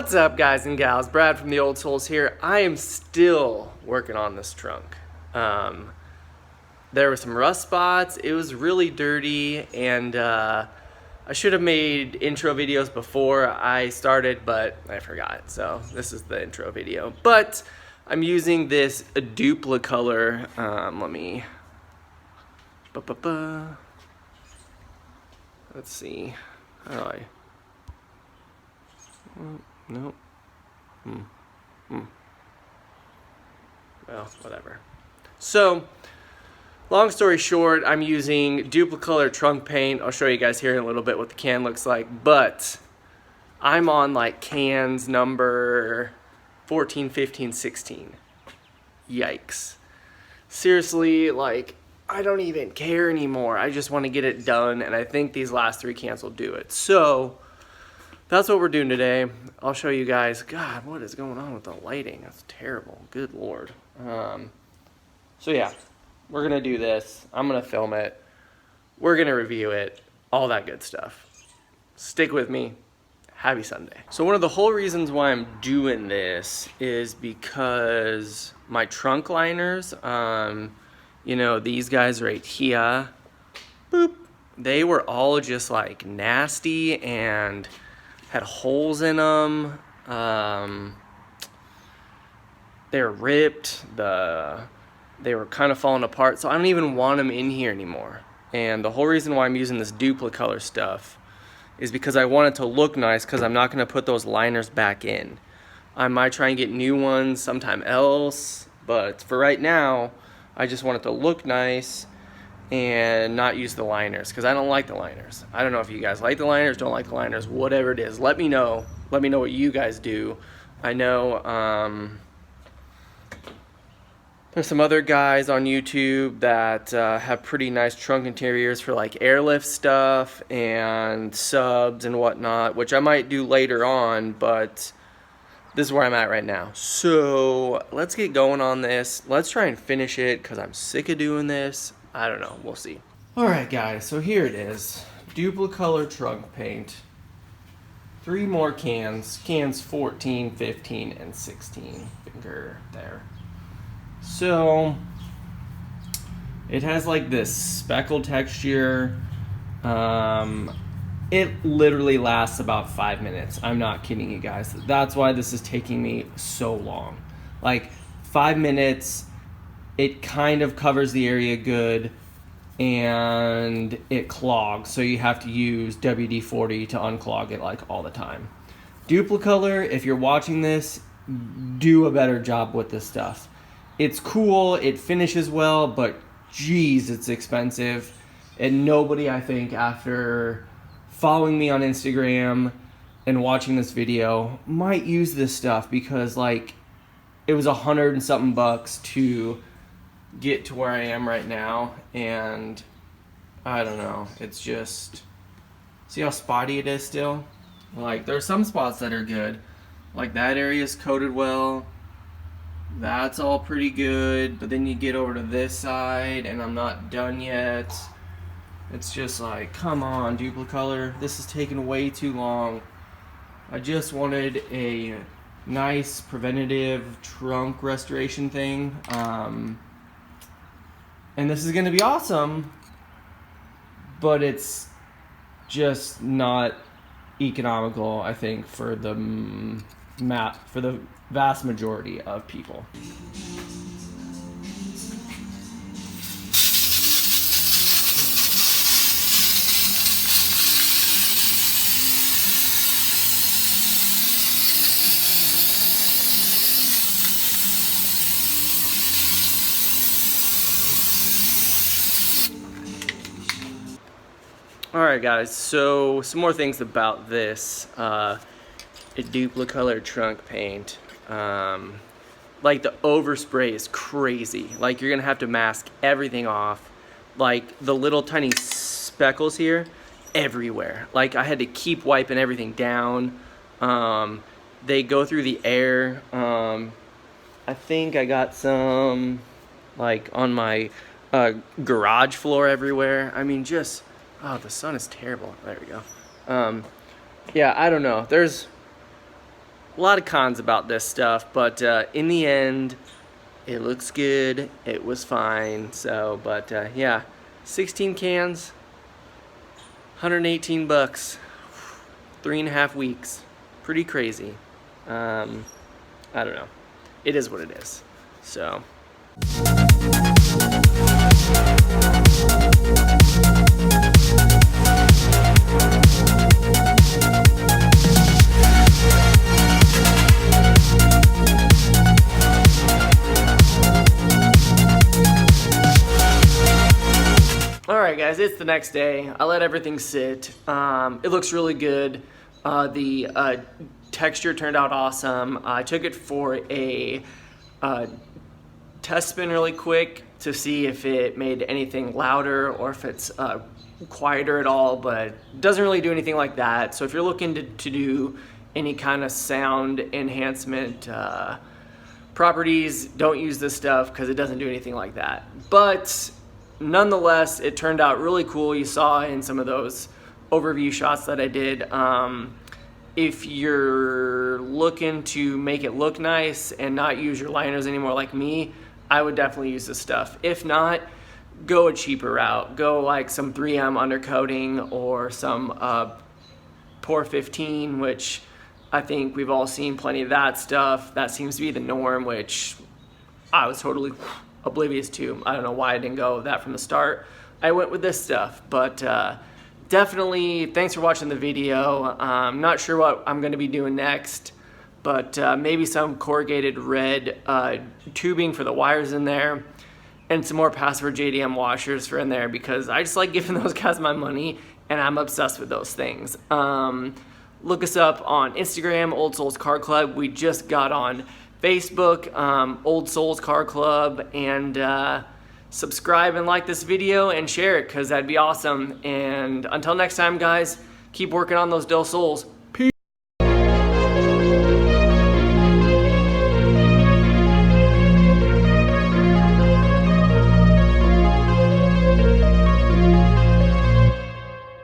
What's up, guys and gals? Brad from the OldSols here. I am still working on this trunk. There were some rust spots, it was really dirty, and I should have made intro videos before I started, but I forgot, so this is the intro video. But I'm using this Duplicolor, let's see, how do I... Nope. Well, whatever. So, long story short, I'm using Duplicolor Trunk Paint. I'll show you guys here in a little bit what the can looks like. But I'm on like cans number 14, 15, 16. Yikes. Seriously, like, I don't even care anymore. I just want to get it done, and I think these last 3 cans will do it. So, that's what we're doing today. I'll show you guys. God, what is going on with the lighting? That's terrible. Good Lord. So yeah, we're gonna do this. I'm gonna film it. We're gonna review it. All that good stuff. Stick with me. Happy Sunday. So one of the whole reasons why I'm doing this is because my trunk liners, you know, these guys right here, boop, they were all just like nasty and had holes in them. They were ripped. They were kind of falling apart, so I don't even want them in here anymore. And the whole reason why I'm using this Duplicolor stuff is because I want it to look nice, because I'm not going to put those liners back in. I might try and get new ones sometime else, but for right now, I just want it to look nice and not use the liners, because I don't like the liners. I don't know if you guys like the liners, don't like the liners, whatever it is. Let me know. Let me know what you guys do. I know there's some other guys on YouTube that have pretty nice trunk interiors for like airlift stuff and subs and whatnot, which I might do later on, but this is where I'm at right now. So let's get going on this. Let's try and finish it, because I'm sick of doing this. I don't know, we'll see. Alright guys, so here it is. Duplicolor Trunk Paint. 3 more cans. Cans 14, 15, and 16. Finger there. So, it has like this speckled texture. It literally lasts about 5 minutes. I'm not kidding you guys. That's why this is taking me so long. Like, 5 minutes... It kind of covers the area good, and it clogs, so you have to use WD-40 to unclog it like all the time. Duplicolor, if you're watching this, do a better job with this stuff. It's cool, it finishes well, but geez, it's expensive. And nobody, I think, after following me on Instagram and watching this video, might use this stuff, because like, it was $100 and something bucks to get to where I am right now, and I don't know, it's just, see how spotty it is still? Like, there are some spots that are good, like that area is coated well, that's all pretty good, but then you get over to this side and I'm not done yet. It's just like, come on Duplicolor, this is taking way too long. I just wanted a nice preventative trunk restoration thing, and this is going to be awesome, but it's just not economical, I think, for the vast majority of people. Alright guys, so some more things about this Duplicolor Trunk Paint. Like, the overspray is crazy. Like, you're gonna have to mask everything off. Like, the little tiny speckles here, everywhere. Like, I had to keep wiping everything down. They go through the air. I think I got some, like, on my garage floor everywhere. I mean, just... Oh, the sun is terrible. There we go. Yeah, I don't know. There's a lot of cons about this stuff, but in the end, it looks good. It was fine. So, but yeah, 16 cans, 118 bucks, 3.5 weeks. Pretty crazy. I don't know. It is what it is. So. Alright guys, it's the next day. I let everything sit. It looks really good. The texture turned out awesome. I took it for a test spin really quick to see if it made anything louder or if it's quieter at all, but it doesn't really do anything like that. So if you're looking to do any kind of sound enhancement properties, don't use this stuff because it doesn't do anything like that. But nonetheless, it turned out really cool. You saw in some of those overview shots that I did. If you're looking to make it look nice and not use your liners anymore like me, I would definitely use this stuff. If not, go a cheaper route. Go like some 3M undercoating or some Pour 15, which I think we've all seen plenty of that stuff. That seems to be the norm, which I was totally oblivious to. I don't know why I didn't go with that from the start. I went with this stuff, but definitely thanks for watching the video. I'm not sure what I'm going to be doing next, but maybe some corrugated red tubing for the wires in there and some more password JDM washers for in there because I just like giving those guys my money and I'm obsessed with those things. Look us up on Instagram, Old Souls Car Club. We just got on Facebook, Old Souls Car Club, and subscribe and like this video and share it because that'd be awesome. And until next time, guys, keep working on those dull souls.